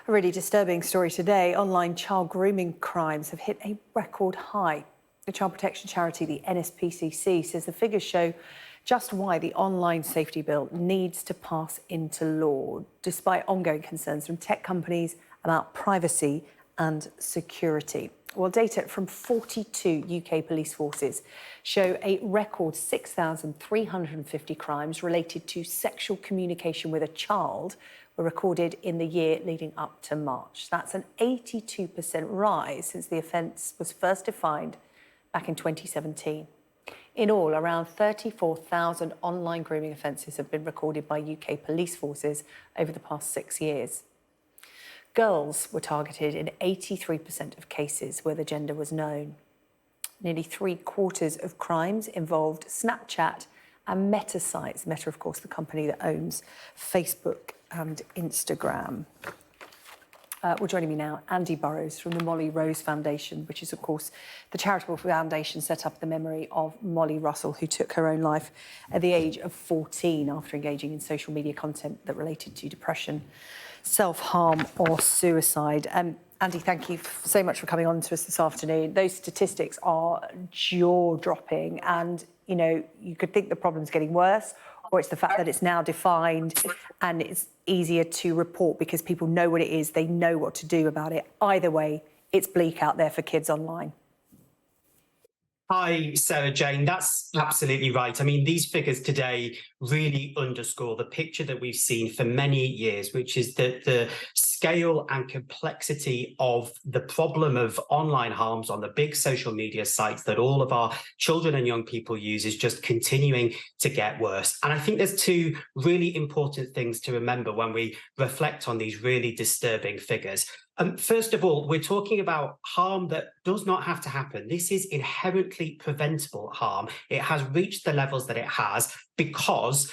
A really disturbing story today. Online child grooming crimes have hit a record high. The child protection charity, the NSPCC, says the figures show just why the online safety bill needs to pass into law, despite ongoing concerns from tech companies about privacy and security. Well, data from 42 UK police forces show a record 6,350 crimes related to sexual communication with a child were recorded in the year leading up to March. That's an 82% rise since the offence was first defined back in 2017. In all, around 34,000 online grooming offences have been recorded by UK police forces over the past 6 years. Girls were targeted in 83% of cases where the gender was known. Nearly 3/4 of crimes involved Snapchat and Meta sites. Meta, of course, the company that owns Facebook and Instagram. Well, joining me now, Andy Burrows from the Molly Rose Foundation, which is, of course, the charitable foundation set up in the memory of Molly Russell, who took her own life at the age of 14 after engaging in social media content that related to depression, self-harm or suicide. Andy, thank you so much for coming on to us this afternoon. Those statistics are jaw-dropping and, you know, you could think the problem's getting worse, or it's the fact that it's now defined and it's easier to report because people know what it is, they know what to do about it. Either way, it's bleak out there for kids online. Hi, Sarah Jane. That's absolutely right. I mean, these figures today really underscore the picture that we've seen for many years, which is that the scale and complexity of the problem of online harms on the big social media sites that all of our children and young people use is just continuing to get worse. And I think there's two really important things to remember when we reflect on these really disturbing figures. First of all, we're talking about harm that does not have to happen. This is inherently preventable harm. It has reached the levels that it has because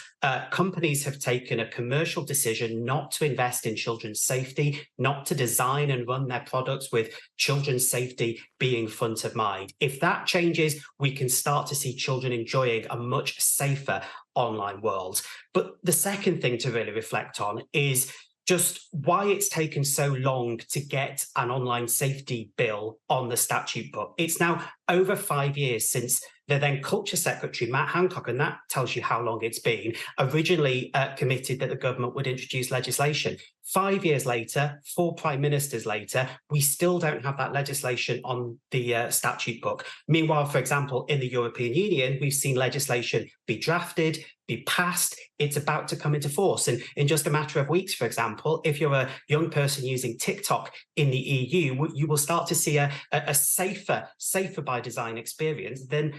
companies have taken a commercial decision not to invest in children's safety, not to design and run their products with children's safety being front of mind. If that changes, we can start to see children enjoying a much safer online world. But the second thing to really reflect on is just why it's taken so long to get an online safety bill on the statute book. It's now over 5 years since the then Culture Secretary, Matt Hancock, and that tells you how long it's been, originally committed that the government would introduce legislation. 5 years later, 4 prime ministers later, we still don't have that legislation on the statute book. Meanwhile, for example, in the European Union, we've seen legislation be drafted, be passed. It's about to come into force. And in just a matter of weeks, for example, if you're a young person using TikTok in the EU, you will start to see a safer by design experience than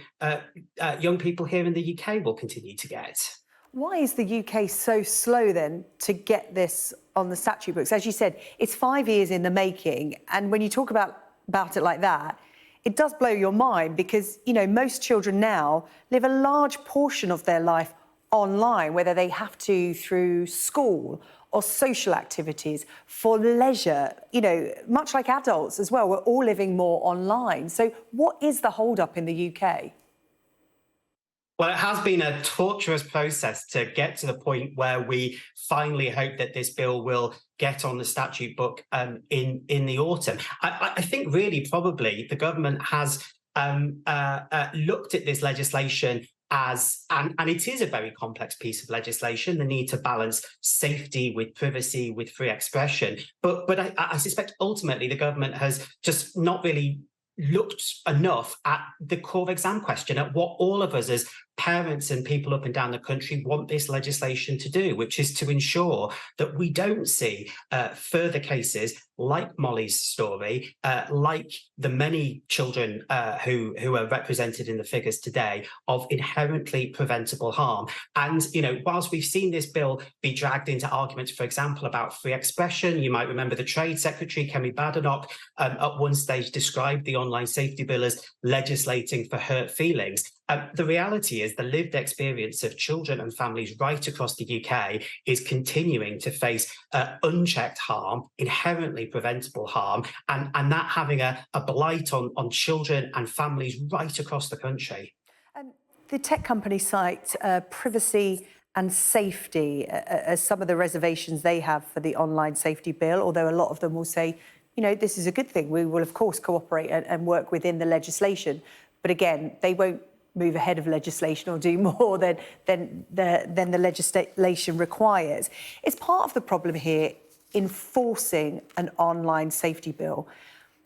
young people here in the UK will continue to get. Why is the UK so slow then to get this on the statute books? As you said, it's 5 years in the making. And when you talk about it like that, it does blow your mind because, you know, most children now live a large portion of their life online, whether they have to through school or social activities, for leisure, you know, much like adults as well. We're all living more online. So what is the hold-up in the UK? Well, it has been a torturous process to get to the point where we finally hope that this bill will get on the statute book in the autumn. I think really probably the government has looked at this legislation as, and it is a very complex piece of legislation, the need to balance safety with privacy, with free expression. But I suspect ultimately the government has just not really looked enough at the core exam question, at what all of us as parents and people up and down the country want this legislation to do, which is to ensure that we don't see further cases like Molly's story, like the many children who are represented in the figures today, of inherently preventable harm. And, you know, whilst we've seen this bill be dragged into arguments, for example, about free expression, you might remember the Trade Secretary, Kemi Badenoch, at one stage described the online safety bill as legislating for hurt feelings. The reality is the lived experience of children and families right across the UK is continuing to face unchecked harm, inherently preventable harm, and that having a blight on children and families right across the country. The tech company site privacy and safety as some of the reservations they have for the online safety bill, although a lot of them will say, you know, this is a good thing. We will, of course, cooperate and work within the legislation. But again, they won't move ahead of legislation or do more than the legislation requires. It's part of the problem here enforcing an online safety bill.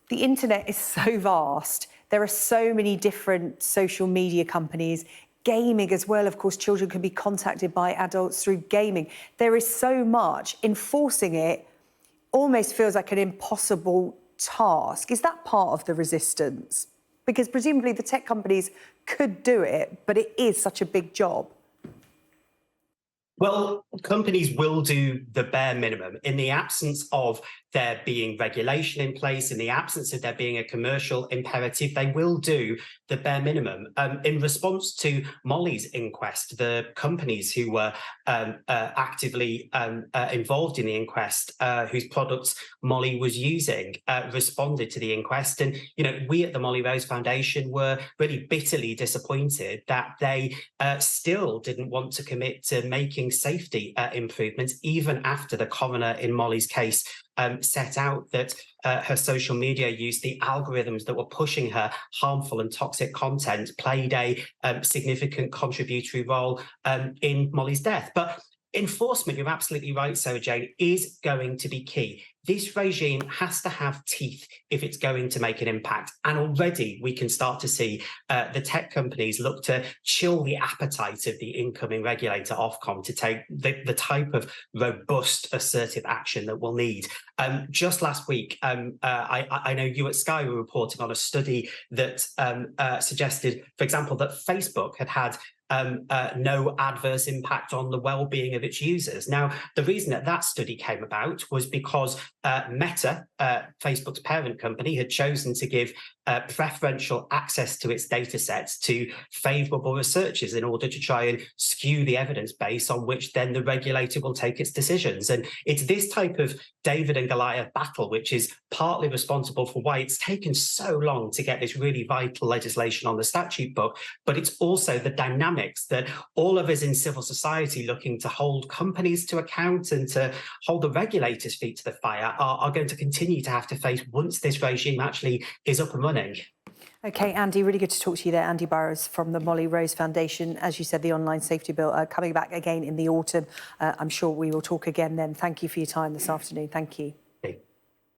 The internet is so vast. There are so many different social media companies. Gaming as well, of course, children can be contacted by adults through gaming. There is so much. Enforcing it almost feels like an impossible task. Is that part of the resistance? Because presumably the tech companies could do it, but it is such a big job. Well, companies will do the bare minimum in the absence of there being regulation in place, in the absence of there being a commercial imperative. They will do the bare minimum. In response to Molly's inquest, the companies who were actively involved in the inquest, whose products Molly was using, responded to the inquest. And, you know, we at the Molly Rose Foundation were really bitterly disappointed that they still didn't want to commit to making safety improvements, even after the coroner in Molly's case set out that her social media use, the algorithms that were pushing her harmful and toxic content, played a significant contributory role in Molly's death. But enforcement, you're absolutely right, Sarah Jane, is going to be key. This regime has to have teeth if it's going to make an impact. And already we can start to see the tech companies look to chill the appetite of the incoming regulator, Ofcom, to take the type of robust, assertive action that we'll need. Just last week, I know you at Sky were reporting on a study that suggested, for example, that Facebook had no adverse impact on the well-being of its users. Now, the reason that study came about was because Meta, Facebook's parent company, had chosen to give preferential access to its data sets to favourable researchers in order to try and skew the evidence base on which then the regulator will take its decisions. And it's this type of David and Goliath battle which is partly responsible for why it's taken so long to get this really vital legislation on the statute book, but it's also the dynamics that all of us in civil society looking to hold companies to account and to hold the regulators' feet to the fire are going to continue to have to face once this regime actually is up and running. OK, Andy, really good to talk to you there. Andy Burrows from the Molly Rose Foundation. As you said, the online safety bill coming back again in the autumn. I'm sure we will talk again then. Thank you for your time this afternoon. Thank you.